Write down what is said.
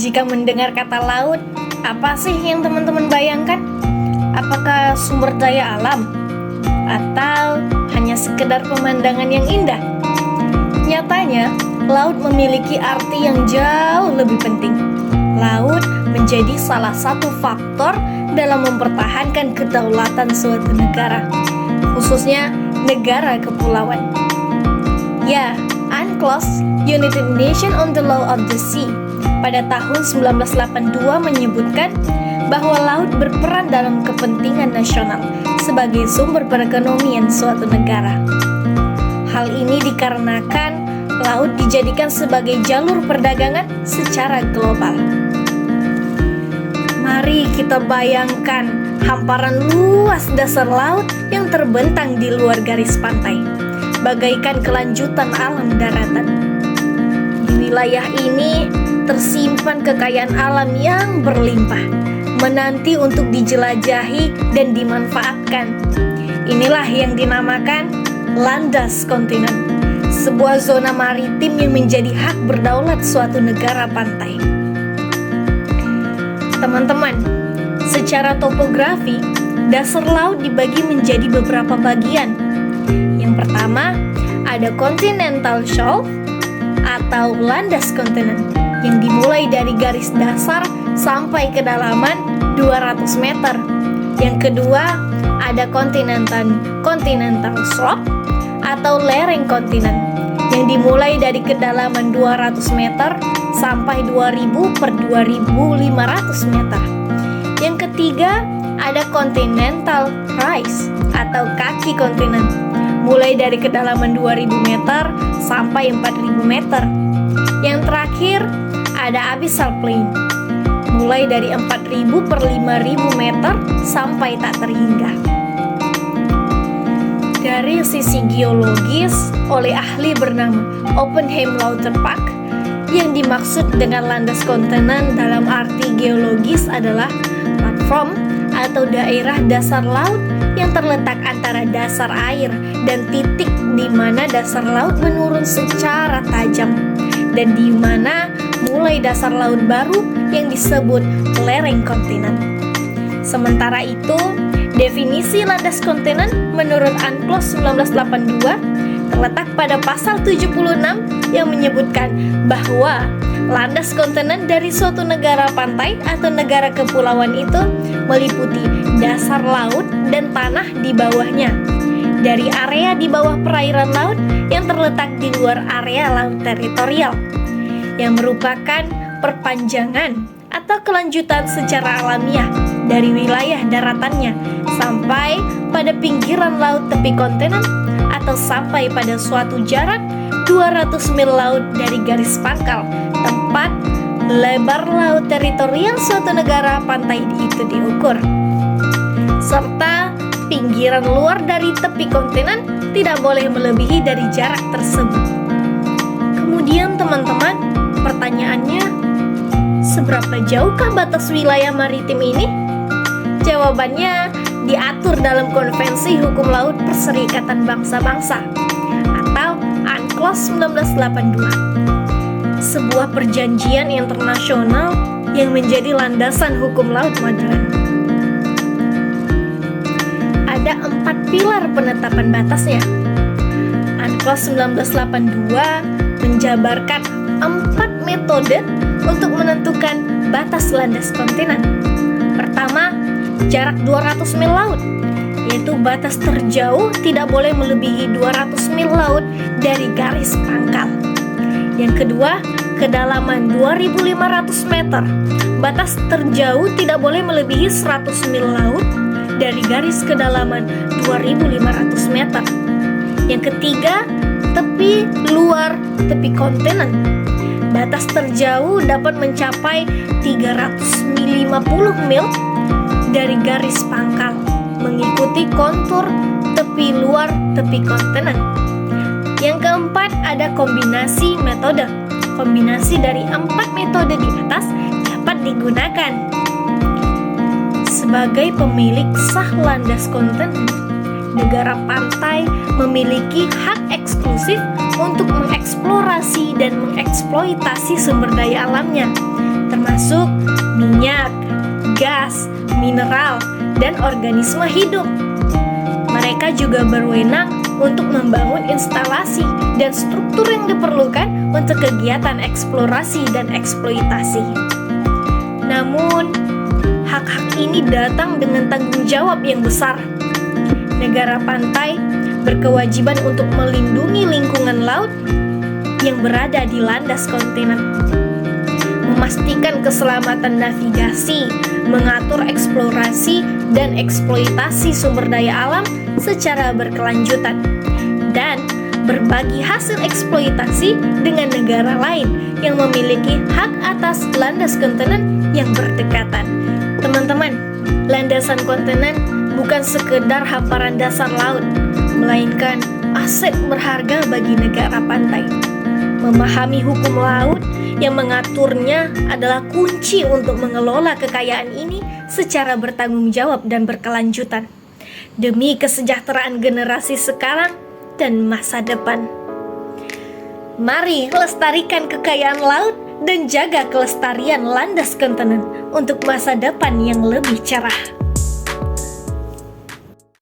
Jika mendengar kata laut, apa sih yang teman-teman bayangkan? Apakah sumber daya alam? Atau hanya sekedar pemandangan yang indah? Nyatanya, laut memiliki arti yang jauh lebih penting. Laut menjadi salah satu faktor dalam mempertahankan kedaulatan suatu negara, khususnya negara kepulauan. Ya, UNCLOS, United Nations on the Law of the Sea, pada tahun 1982 menyebutkan bahwa laut berperan dalam kepentingan nasional sebagai sumber perekonomian suatu negara. Hal ini dikarenakan laut dijadikan sebagai jalur perdagangan secara global. Mari kita bayangkan hamparan luas dasar laut yang terbentang di luar garis pantai, bagaikan kelanjutan alam daratan. Di wilayah ini tersimpan kekayaan alam yang berlimpah, menanti untuk dijelajahi dan dimanfaatkan. Inilah yang dinamakan landas kontinen, sebuah zona maritim yang menjadi hak berdaulat suatu negara pantai. Teman-teman, secara topografi, dasar laut dibagi menjadi beberapa bagian. Yang pertama, ada continental shelf atau landas kontinen yang dimulai dari garis dasar sampai kedalaman 200 meter. Yang kedua, ada continental slope atau lereng kontinen yang dimulai dari kedalaman 200 meter sampai 2000 per 2500 meter. Yang ketiga, ada continental rise atau kaki kontinen, mulai dari kedalaman 2000 meter sampai 4000 meter. Yang terakhir, ada abyssal plain, mulai dari 4000 per 5000 meter sampai tak terhingga. Dari sisi geologis, oleh ahli bernama Oppenheim Lauterbach, yang dimaksud dengan landas kontinen dalam arti geologis adalah platform atau daerah dasar laut yang terletak antara dasar air dan titik di mana dasar laut menurun secara tajam, dan di mana mulai dasar laut baru yang disebut lereng kontinen. Sementara itu, definisi landas kontinen menurut UNCLOS 1982 terletak pada pasal 76 yang menyebutkan bahwa landas kontinen dari suatu negara pantai atau negara kepulauan itu meliputi dasar laut dan tanah di bawahnya, dari area di bawah perairan laut yang terletak di luar area laut teritorial, yang merupakan perpanjangan atau kelanjutan secara alamiah dari wilayah daratannya sampai pada pinggiran laut tepi kontinen atau sampai pada suatu jarak 200 mil laut dari garis pangkal tempat lebar laut teritorial suatu negara pantai itu diukur, serta pinggiran luar dari tepi kontinen tidak boleh melebihi dari jarak tersebut. Kemudian teman-teman, pertanyaannya, seberapa jauhkah batas wilayah maritim ini? Jawabannya diatur dalam Konvensi Hukum Laut Perserikatan Bangsa-Bangsa atau UNCLOS 1982, sebuah perjanjian internasional yang menjadi landasan hukum laut modern. Ada 4 pilar penetapan batasnya. UNCLOS 1982 menjabarkan 4 metode untuk menentukan batas landas kontinen. Pertama, jarak 200 mil laut, yaitu batas terjauh tidak boleh melebihi 200 mil laut dari garis pangkal. Yang kedua, kedalaman 2500 meter, batas terjauh tidak boleh melebihi 100 mil laut dari garis kedalaman 2500 meter. Yang ketiga, tepi luar tepi kontinen, batas terjauh dapat mencapai 350 mil dari garis pangkal, mengikuti kontur tepi luar tepi kontinen. Yang keempat, ada kombinasi metode. Kombinasi dari 4 metode di atas dapat digunakan. Sebagai pemilik sah landas kontinen, negara pantai memiliki hak eksklusif untuk mengeksplorasi dan mengeksploitasi sumber daya alamnya, termasuk minyak, gas, mineral, dan organisme hidup. Mereka juga berwenang untuk membangun instalasi dan struktur yang diperlukan untuk kegiatan eksplorasi dan eksploitasi. Namun, hak-hak ini datang dengan tanggung jawab yang besar. Negara pantai berkewajiban untuk melindungi lingkungan laut yang berada di landas kontinen, memastikan keselamatan navigasi, mengatur eksplorasi dan eksploitasi sumber daya alam secara berkelanjutan, dan berbagi hasil eksploitasi dengan negara lain yang memiliki hak atas landas kontinen yang berdekatan. Teman-teman, landasan kontinen bukan sekedar hamparan dasar laut, melainkan aset berharga bagi negara pantai. Memahami hukum laut yang mengaturnya adalah kunci untuk mengelola kekayaan ini secara bertanggung jawab dan berkelanjutan, demi kesejahteraan generasi sekarang dan masa depan. Mari lestarikan kekayaan laut dan jaga kelestarian landas kontinen untuk masa depan yang lebih cerah.